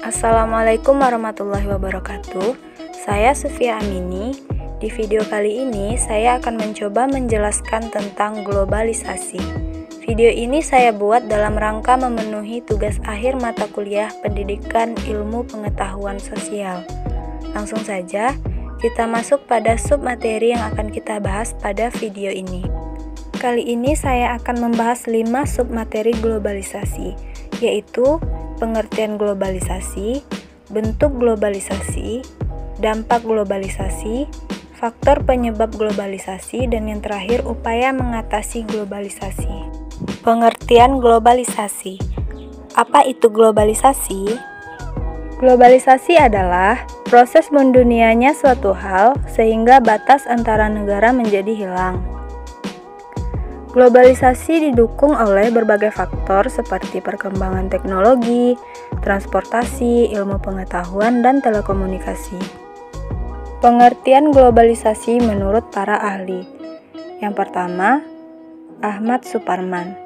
Assalamualaikum warahmatullahi wabarakatuh. Saya Sufia Amini. Di video kali ini saya akan mencoba menjelaskan tentang globalisasi. Video ini saya buat dalam rangka memenuhi tugas akhir mata kuliah Pendidikan Ilmu Pengetahuan Sosial. Langsung saja kita masuk pada submateri yang akan kita bahas pada video ini. Kali ini saya akan membahas 5 submateri globalisasi, yaitu pengertian globalisasi, bentuk globalisasi, dampak globalisasi, faktor penyebab globalisasi, dan yang terakhir upaya mengatasi globalisasi. Pengertian globalisasi. Apa itu globalisasi? Globalisasi adalah proses mendunianya suatu hal sehingga batas antara negara menjadi hilang. Globalisasi didukung oleh berbagai faktor seperti perkembangan teknologi, transportasi, ilmu pengetahuan, dan telekomunikasi. Pengertian globalisasi menurut para ahli. Yang pertama, Ahmad Suparman.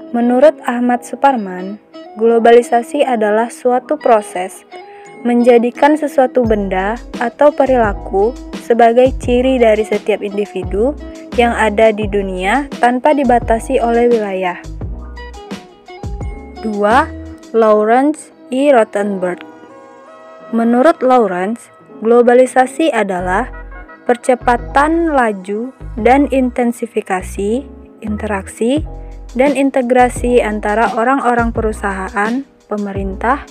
Menurut Ahmad Suparman, globalisasi adalah suatu proses menjadikan sesuatu benda atau perilaku sebagai ciri dari setiap individu yang ada di dunia tanpa dibatasi oleh wilayah. 2. Lawrence E. Rothenberg. Menurut Lawrence, globalisasi adalah percepatan laju dan intensifikasi, interaksi, dan integrasi antara orang-orang perusahaan, pemerintah,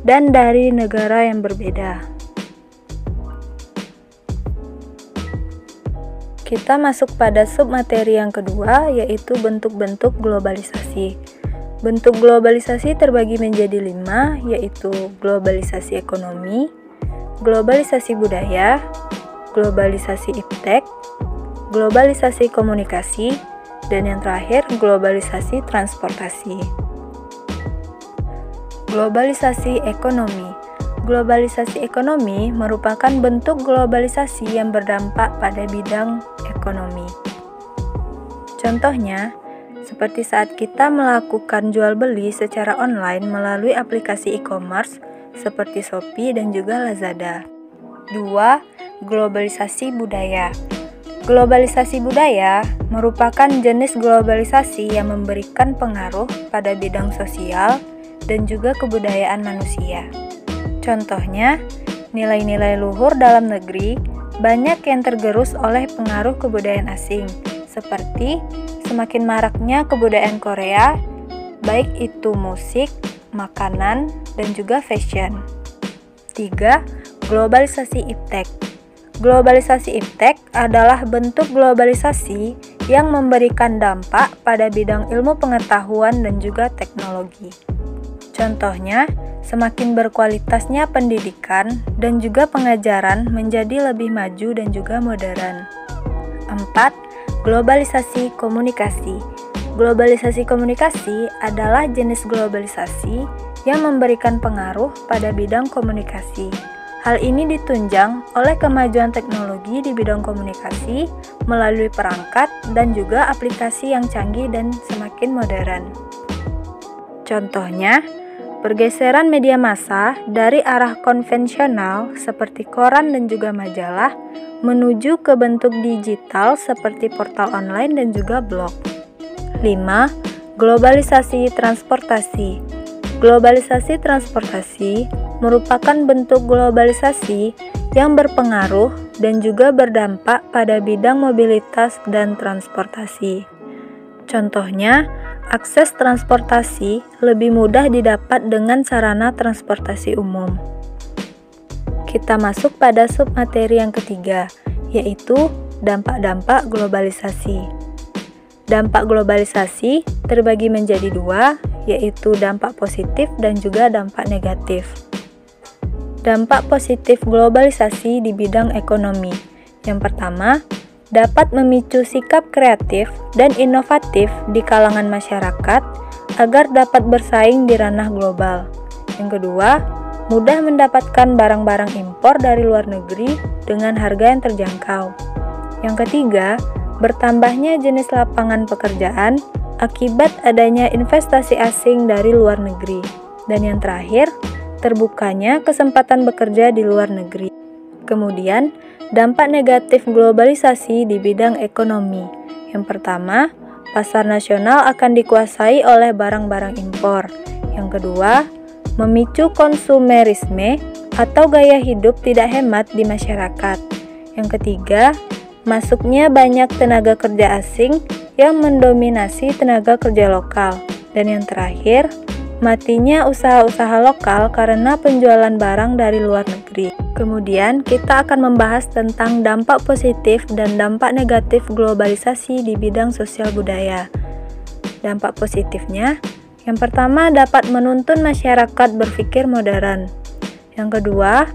dan dari negara yang berbeda. Kita masuk pada submateri yang kedua, yaitu bentuk-bentuk globalisasi. Bentuk globalisasi terbagi menjadi 5, yaitu globalisasi ekonomi, globalisasi budaya, globalisasi iptek, globalisasi komunikasi, dan yang terakhir globalisasi transportasi. Globalisasi ekonomi. Globalisasi ekonomi merupakan bentuk globalisasi yang berdampak pada bidang ekonomi. Contohnya, seperti saat kita melakukan jual beli secara online melalui aplikasi e-commerce seperti Shopee dan juga Lazada. 2. Globalisasi budaya. Globalisasi budaya merupakan jenis globalisasi yang memberikan pengaruh pada bidang sosial dan juga kebudayaan manusia. Contohnya, nilai-nilai luhur dalam negeri banyak yang tergerus oleh pengaruh kebudayaan asing, seperti semakin maraknya kebudayaan Korea, baik itu musik, makanan, dan juga fashion. 3. Globalisasi iptek. Globalisasi iptek adalah bentuk globalisasi yang memberikan dampak pada bidang ilmu pengetahuan dan juga teknologi. Contohnya, semakin berkualitasnya pendidikan dan juga pengajaran menjadi lebih maju dan juga modern. 4. Globalisasi komunikasi. Globalisasi komunikasi adalah jenis globalisasi yang memberikan pengaruh pada bidang komunikasi. Hal ini ditunjang oleh kemajuan teknologi di bidang komunikasi melalui perangkat dan juga aplikasi yang canggih dan semakin modern. Contohnya, pergeseran media massa dari arah konvensional seperti koran dan juga majalah menuju ke bentuk digital seperti portal online dan juga blog. 5. Globalisasi transportasi. Globalisasi transportasi merupakan bentuk globalisasi yang berpengaruh dan juga berdampak pada bidang mobilitas dan transportasi. Contohnya, akses transportasi lebih mudah didapat dengan sarana transportasi umum. Kita masuk pada submateri yang ketiga, yaitu dampak-dampak globalisasi. Dampak globalisasi terbagi menjadi 2, yaitu dampak positif dan juga dampak negatif. Dampak positif globalisasi di bidang ekonomi. Yang pertama, dapat memicu sikap kreatif dan inovatif di kalangan masyarakat agar dapat bersaing di ranah global. Yang kedua, mudah mendapatkan barang-barang impor dari luar negeri dengan harga yang terjangkau. Yang ketiga, bertambahnya jenis lapangan pekerjaan akibat adanya investasi asing dari luar negeri. Dan yang terakhir, terbukanya kesempatan bekerja di luar negeri. Kemudian, dampak negatif globalisasi di bidang ekonomi. Yang pertama, pasar nasional akan dikuasai oleh barang-barang impor. Yang kedua, memicu konsumerisme atau gaya hidup tidak hemat di masyarakat. Yang ketiga, masuknya banyak tenaga kerja asing yang mendominasi tenaga kerja lokal. Dan yang terakhir, matinya usaha-usaha lokal karena penjualan barang dari luar negeri. Kemudian, kita akan membahas tentang dampak positif dan dampak negatif globalisasi di bidang sosial budaya. Dampak positifnya, yang pertama dapat menuntun masyarakat berpikir modern. Yang kedua,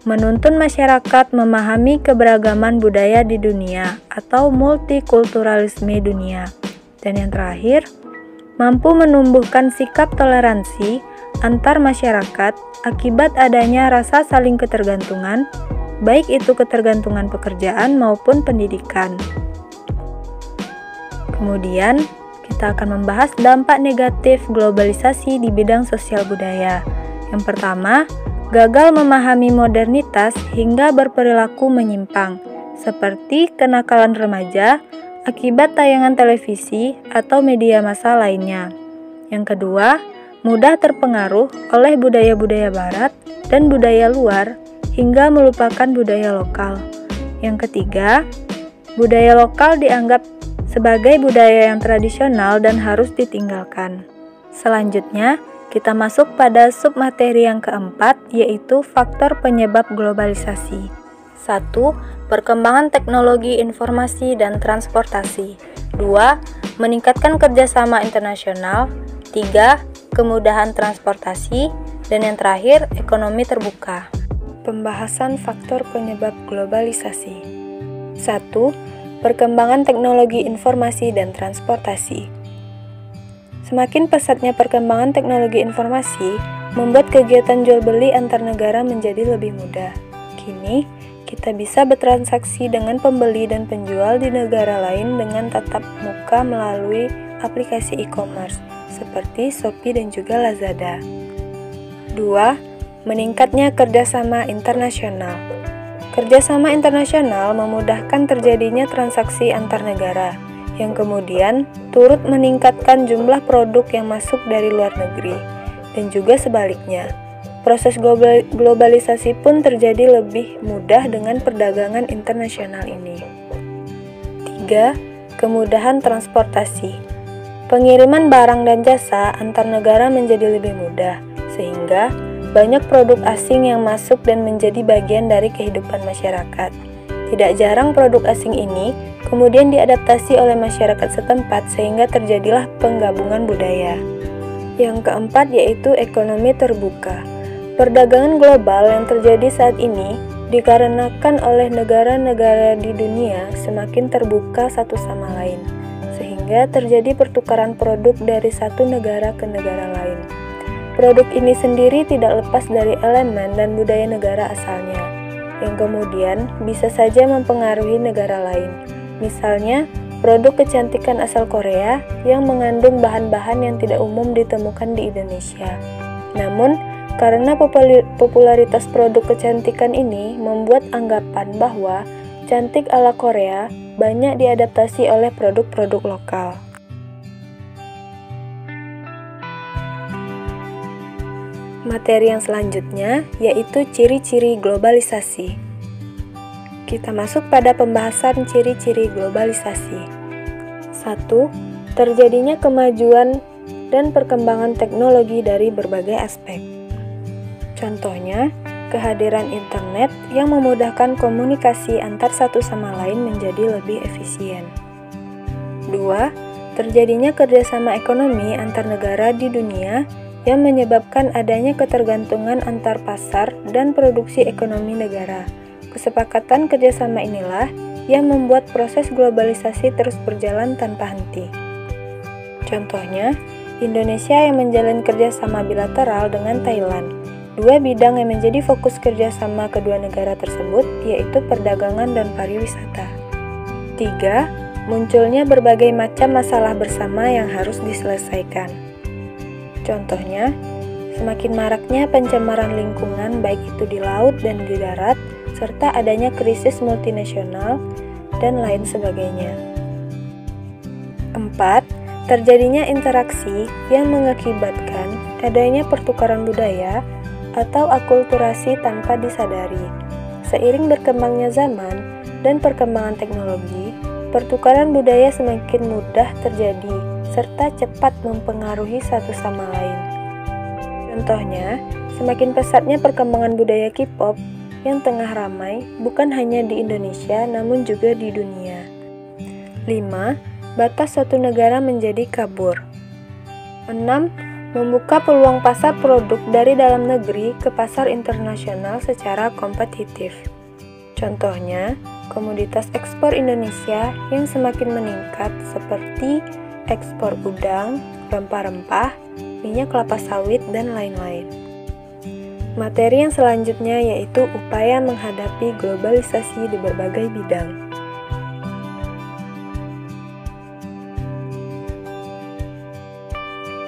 menuntun masyarakat memahami keberagaman budaya di dunia atau multikulturalisme dunia. Dan yang terakhir, mampu menumbuhkan sikap toleransi antar masyarakat akibat adanya rasa saling ketergantungan, baik itu ketergantungan pekerjaan maupun pendidikan. Kemudian, kita akan membahas dampak negatif globalisasi di bidang sosial budaya. Yang pertama, gagal memahami modernitas hingga berperilaku menyimpang, seperti kenakalan remaja akibat tayangan televisi atau media massa lainnya. Yang kedua, mudah terpengaruh oleh budaya-budaya barat dan budaya luar hingga melupakan budaya lokal. Yang ketiga, budaya lokal dianggap sebagai budaya yang tradisional dan harus ditinggalkan. Selanjutnya, kita masuk pada submateri yang keempat, yaitu faktor penyebab globalisasi. 1. Perkembangan teknologi informasi dan transportasi. 2. Meningkatkan kerjasama internasional. 3. Kemudahan transportasi. Dan yang terakhir, ekonomi terbuka. Pembahasan faktor penyebab globalisasi. 1. Perkembangan teknologi informasi dan transportasi. Semakin pesatnya perkembangan teknologi informasi, membuat kegiatan jual beli antar negara menjadi lebih mudah. Kini, kita bisa bertransaksi dengan pembeli dan penjual di negara lain dengan tatap muka melalui aplikasi e-commerce, seperti Shopee dan juga Lazada. 2. Meningkatnya kerjasama internasional. Kerjasama internasional memudahkan terjadinya transaksi antar negara, yang kemudian turut meningkatkan jumlah produk yang masuk dari luar negeri, dan juga sebaliknya. Proses globalisasi pun terjadi lebih mudah dengan perdagangan internasional ini. 3. Kemudahan transportasi. Pengiriman barang dan jasa antar negara menjadi lebih mudah, sehingga banyak produk asing yang masuk dan menjadi bagian dari kehidupan masyarakat. Tidak jarang produk asing ini kemudian diadaptasi oleh masyarakat setempat sehingga terjadilah penggabungan budaya. Yang keempat yaitu ekonomi terbuka. Perdagangan global yang terjadi saat ini dikarenakan oleh negara-negara di dunia semakin terbuka satu sama lain, sehingga terjadi pertukaran produk dari satu negara ke negara lain. Produk ini sendiri tidak lepas dari elemen dan budaya negara asalnya, yang kemudian bisa saja mempengaruhi negara lain. Misalnya, produk kecantikan asal Korea yang mengandung bahan-bahan yang tidak umum ditemukan di Indonesia. Namun, karena popularitas produk kecantikan ini membuat anggapan bahwa cantik ala Korea banyak diadaptasi oleh produk-produk lokal. Materi yang selanjutnya yaitu ciri-ciri globalisasi. Kita masuk pada pembahasan ciri-ciri globalisasi. 1. Terjadinya kemajuan dan perkembangan teknologi dari berbagai aspek. Contohnya, kehadiran internet yang memudahkan komunikasi antar satu sama lain menjadi lebih efisien. 2. Terjadinya kerjasama ekonomi antar negara di dunia yang menyebabkan adanya ketergantungan antar pasar dan produksi ekonomi negara. Kesepakatan kerjasama inilah yang membuat proses globalisasi terus berjalan tanpa henti. Contohnya, Indonesia yang menjalin kerjasama bilateral dengan Thailand. Dua bidang yang menjadi fokus kerjasama kedua negara tersebut yaitu perdagangan dan pariwisata. 3. munculnya berbagai macam masalah bersama yang harus diselesaikan. Contohnya, semakin maraknya pencemaran lingkungan baik itu di laut dan di darat, serta adanya krisis multinasional, dan lain sebagainya. 4. Terjadinya interaksi yang mengakibatkan adanya pertukaran budaya atau akulturasi tanpa disadari. Seiring berkembangnya zaman dan perkembangan teknologi, pertukaran budaya semakin mudah terjadi serta cepat mempengaruhi satu sama lain. Contohnya, semakin pesatnya perkembangan budaya K-pop yang tengah ramai bukan hanya di Indonesia namun juga di dunia. 5. Batas suatu negara menjadi kabur. 6. Membuka peluang pasar produk dari dalam negeri ke pasar internasional secara kompetitif. Contohnya, komoditas ekspor Indonesia yang semakin meningkat seperti ekspor udang, rempah-rempah, minyak kelapa sawit, dan lain-lain. Materi yang selanjutnya yaitu upaya menghadapi globalisasi di berbagai bidang.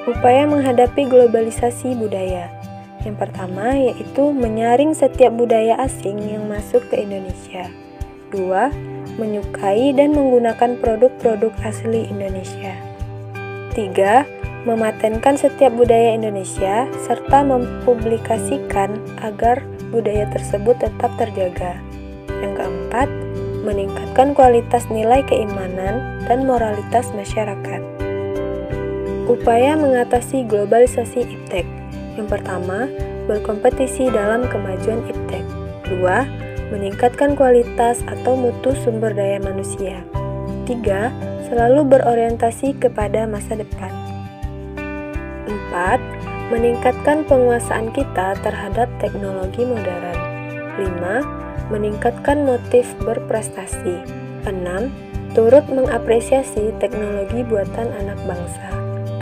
Upaya menghadapi globalisasi budaya. Yang pertama yaitu menyaring setiap budaya asing yang masuk ke Indonesia. 2. Menyukai dan menggunakan produk-produk asli Indonesia. 3. Mematenkan setiap budaya Indonesia serta mempublikasikan agar budaya tersebut tetap terjaga. Yang keempat, meningkatkan kualitas nilai keimanan dan moralitas masyarakat. Upaya mengatasi globalisasi iptek. Yang pertama, berkompetisi dalam kemajuan iptek. 2. Meningkatkan kualitas atau mutu sumber daya manusia. 3. Selalu berorientasi kepada masa depan. 4. Meningkatkan penguasaan kita terhadap teknologi modern. 5. Meningkatkan motif berprestasi. 6. Turut mengapresiasi teknologi buatan anak bangsa.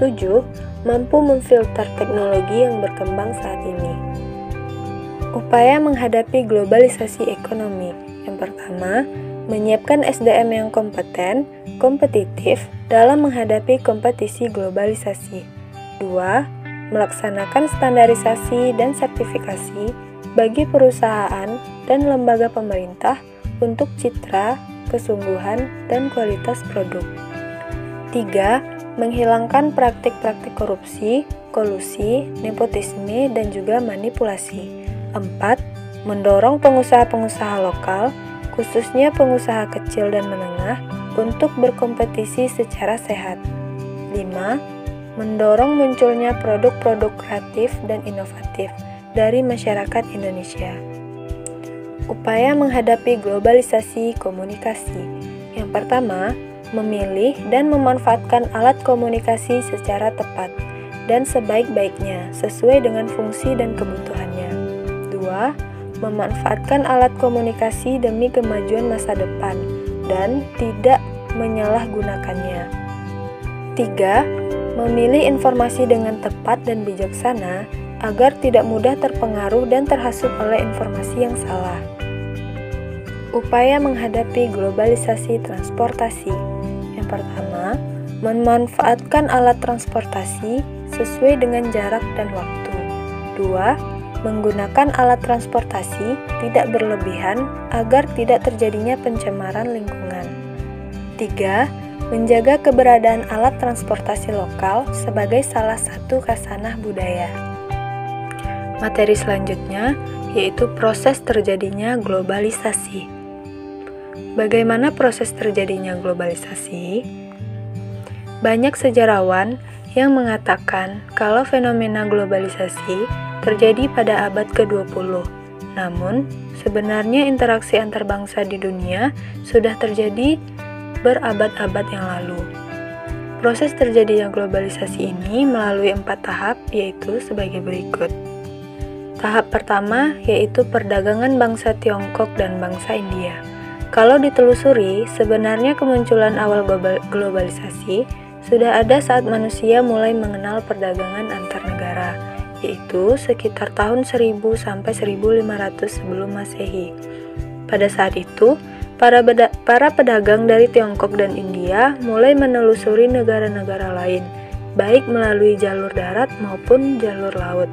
7. Mampu memfilter teknologi yang berkembang saat ini. Upaya menghadapi globalisasi ekonomi. Yang pertama, menyiapkan SDM yang kompeten, kompetitif dalam menghadapi kompetisi globalisasi. 2. Melaksanakan standarisasi dan sertifikasi bagi perusahaan dan lembaga pemerintah untuk citra, kesungguhan, dan kualitas produk. 3. Menghilangkan praktik-praktik korupsi, kolusi, nepotisme, dan juga manipulasi. 4. Mendorong pengusaha-pengusaha lokal, khususnya pengusaha kecil dan menengah, untuk berkompetisi secara sehat. 5. Mendorong munculnya produk-produk kreatif dan inovatif dari masyarakat Indonesia. Upaya menghadapi globalisasi komunikasi. Yang pertama, memilih dan memanfaatkan alat komunikasi secara tepat dan sebaik-baiknya sesuai dengan fungsi dan kebutuhannya. 2. Memanfaatkan alat komunikasi demi kemajuan masa depan dan tidak menyalahgunakannya. 3. Memilih informasi dengan tepat dan bijaksana agar tidak mudah terpengaruh dan terhasut oleh informasi yang salah. Upaya menghadapi globalisasi transportasi. Yang pertama, memanfaatkan alat transportasi sesuai dengan jarak dan waktu. 2. Menggunakan alat transportasi tidak berlebihan agar tidak terjadinya pencemaran lingkungan. 3. Menjaga keberadaan alat transportasi lokal sebagai salah satu khasanah budaya. Materi selanjutnya yaitu proses terjadinya globalisasi. Bagaimana proses terjadinya globalisasi? Banyak sejarawan yang mengatakan kalau fenomena globalisasi terjadi pada abad ke-20. Namun, sebenarnya interaksi antar bangsa di dunia sudah terjadi berabad-abad yang lalu. Proses terjadinya globalisasi ini melalui 4 tahap, yaitu sebagai berikut. Tahap pertama yaitu perdagangan bangsa Tiongkok dan bangsa India. Kalau ditelusuri, sebenarnya kemunculan awal globalisasi sudah ada saat manusia mulai mengenal perdagangan antar negara, yaitu sekitar tahun 1000 sampai 1500 sebelum Masehi. Pada saat itu, para pedagang dari Tiongkok dan India mulai menelusuri negara-negara lain, baik melalui jalur darat maupun jalur laut.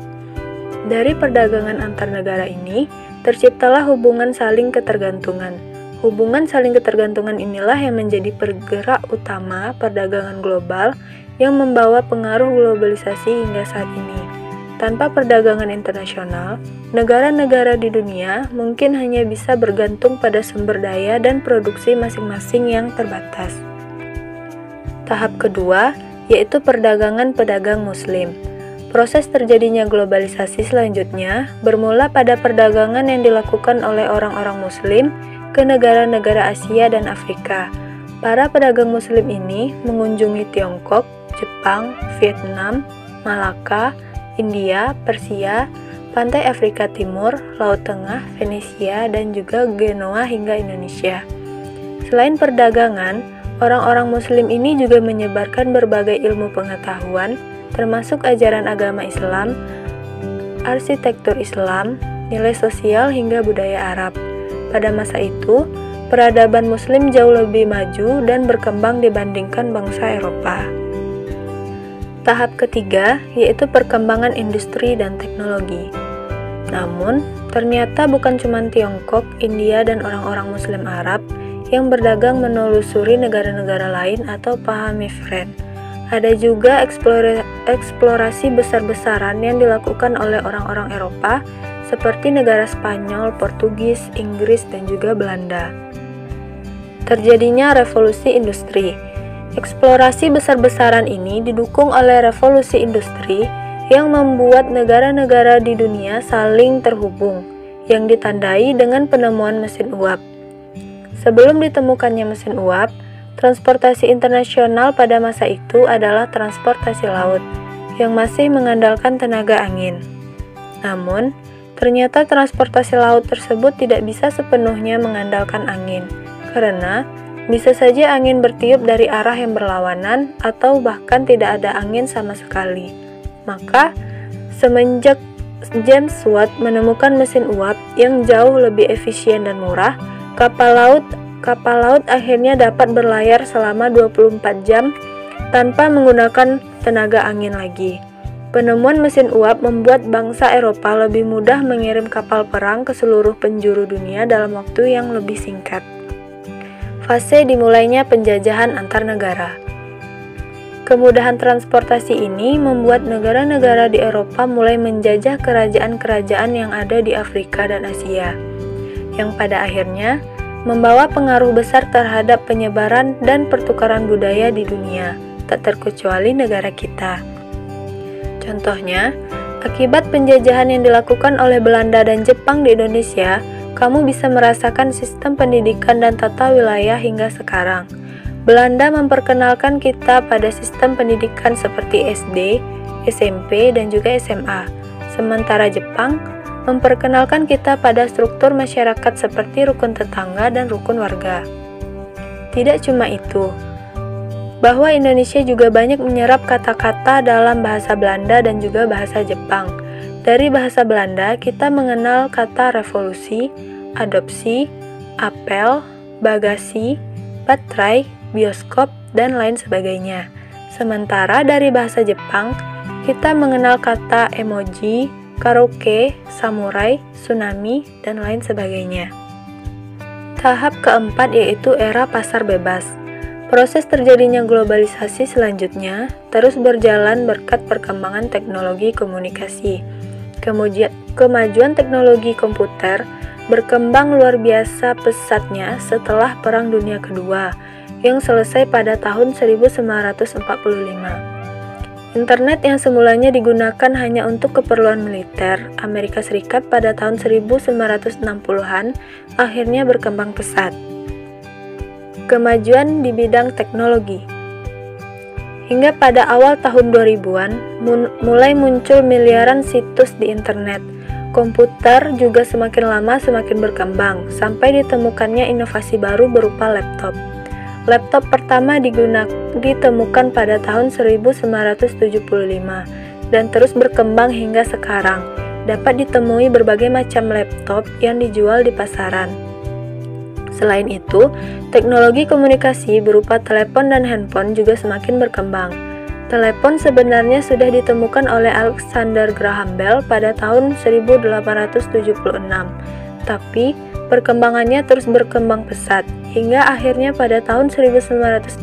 Dari perdagangan antar negara ini, terciptalah hubungan saling ketergantungan. Hubungan saling ketergantungan inilah yang menjadi penggerak utama perdagangan global yang membawa pengaruh globalisasi hingga saat ini. Tanpa perdagangan internasional, negara-negara di dunia mungkin hanya bisa bergantung pada sumber daya dan produksi masing-masing yang terbatas. Tahap kedua, yaitu perdagangan pedagang muslim. Proses terjadinya globalisasi selanjutnya bermula pada perdagangan yang dilakukan oleh orang-orang muslim ke negara-negara Asia dan Afrika. Para pedagang muslim ini mengunjungi Tiongkok, Jepang, Vietnam, Malaka, India, Persia, pantai Afrika Timur, Laut Tengah, Venesia, dan juga Genoa hingga Indonesia. Selain perdagangan, orang-orang muslim ini juga menyebarkan berbagai ilmu pengetahuan, termasuk ajaran agama Islam, arsitektur Islam, nilai sosial hingga budaya Arab. Pada masa itu, peradaban muslim jauh lebih maju dan berkembang dibandingkan bangsa Eropa. Tahap ketiga, yaitu perkembangan industri dan teknologi. Namun, ternyata bukan cuma Tiongkok, India, dan orang-orang muslim Arab yang berdagang menelusuri negara-negara lain atau pahami friend. Ada juga eksplorasi besar-besaran yang dilakukan oleh orang-orang Eropa seperti negara Spanyol, Portugis, Inggris, dan juga Belanda. Terjadinya revolusi industri. Eksplorasi besar-besaran ini didukung oleh revolusi industri yang membuat negara-negara di dunia saling terhubung, yang ditandai dengan penemuan mesin uap. Sebelum ditemukannya mesin uap, transportasi internasional pada masa itu adalah transportasi laut, yang masih mengandalkan tenaga angin. Namun, ternyata transportasi laut tersebut tidak bisa sepenuhnya mengandalkan angin, karena bisa saja angin bertiup dari arah yang berlawanan atau bahkan tidak ada angin sama sekali. Maka, semenjak James Watt menemukan mesin uap yang jauh lebih efisien dan murah, kapal laut akhirnya dapat berlayar selama 24 jam tanpa menggunakan tenaga angin lagi. Penemuan mesin uap membuat bangsa Eropa lebih mudah mengirim kapal perang ke seluruh penjuru dunia dalam waktu yang lebih singkat. Fase dimulainya penjajahan antar negara. Kemudahan transportasi ini membuat negara-negara di Eropa mulai menjajah kerajaan-kerajaan yang ada di Afrika dan Asia, yang pada akhirnya membawa pengaruh besar terhadap penyebaran dan pertukaran budaya di dunia, tak terkecuali negara kita. Contohnya, akibat penjajahan yang dilakukan oleh Belanda dan Jepang di Indonesia, kamu bisa merasakan sistem pendidikan dan tata wilayah hingga sekarang. Belanda memperkenalkan kita pada sistem pendidikan seperti SD, SMP, dan juga SMA. Sementara Jepang memperkenalkan kita pada struktur masyarakat seperti rukun tetangga dan rukun warga. Tidak cuma itu, bahwa Indonesia juga banyak menyerap kata-kata dalam bahasa Belanda dan juga bahasa Jepang. Dari bahasa Belanda, kita mengenal kata revolusi, adopsi, apel, bagasi, baterai, bioskop, dan lain sebagainya. Sementara dari bahasa Jepang, kita mengenal kata emoji, karaoke, samurai, tsunami, dan lain sebagainya. Tahap keempat yaitu era pasar bebas. Proses terjadinya globalisasi selanjutnya terus berjalan berkat perkembangan teknologi komunikasi. Kemajuan teknologi komputer berkembang luar biasa pesatnya setelah Perang Dunia Kedua yang selesai pada tahun 1945. Internet yang semulanya digunakan hanya untuk keperluan militer Amerika Serikat pada tahun 1960-an akhirnya berkembang pesat. Kemajuan di bidang teknologi. Hingga pada awal tahun 2000-an, mulai muncul miliaran situs di internet. Komputer juga semakin lama semakin berkembang, sampai ditemukannya inovasi baru berupa laptop. Laptop pertama ditemukan pada tahun 1975, dan terus berkembang hingga sekarang. Dapat ditemui berbagai macam laptop yang dijual di pasaran. Selain itu, teknologi komunikasi berupa telepon dan handphone juga semakin berkembang. Telepon sebenarnya sudah ditemukan oleh Alexander Graham Bell pada tahun 1876, tapi perkembangannya terus berkembang pesat, hingga akhirnya pada tahun 1965,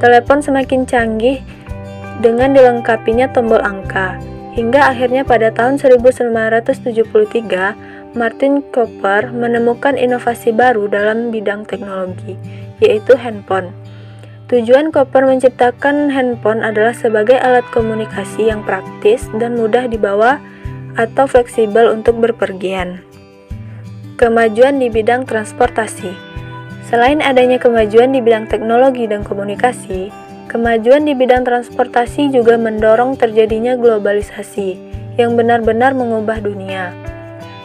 telepon semakin canggih dengan dilengkapinya tombol angka, hingga akhirnya pada tahun 1973, Martin Cooper menemukan inovasi baru dalam bidang teknologi, yaitu handphone. Tujuan Cooper menciptakan handphone adalah sebagai alat komunikasi yang praktis dan mudah dibawa atau fleksibel untuk berpergian. Kemajuan di bidang transportasi. Selain adanya kemajuan di bidang teknologi dan komunikasi, kemajuan di bidang transportasi juga mendorong terjadinya globalisasi yang benar-benar mengubah dunia.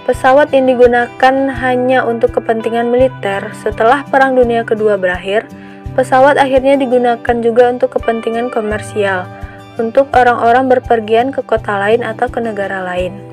Pesawat yang digunakan hanya untuk kepentingan militer setelah Perang Dunia Kedua berakhir, pesawat akhirnya digunakan juga untuk kepentingan komersial, untuk orang-orang berpergian ke kota lain atau ke negara lain.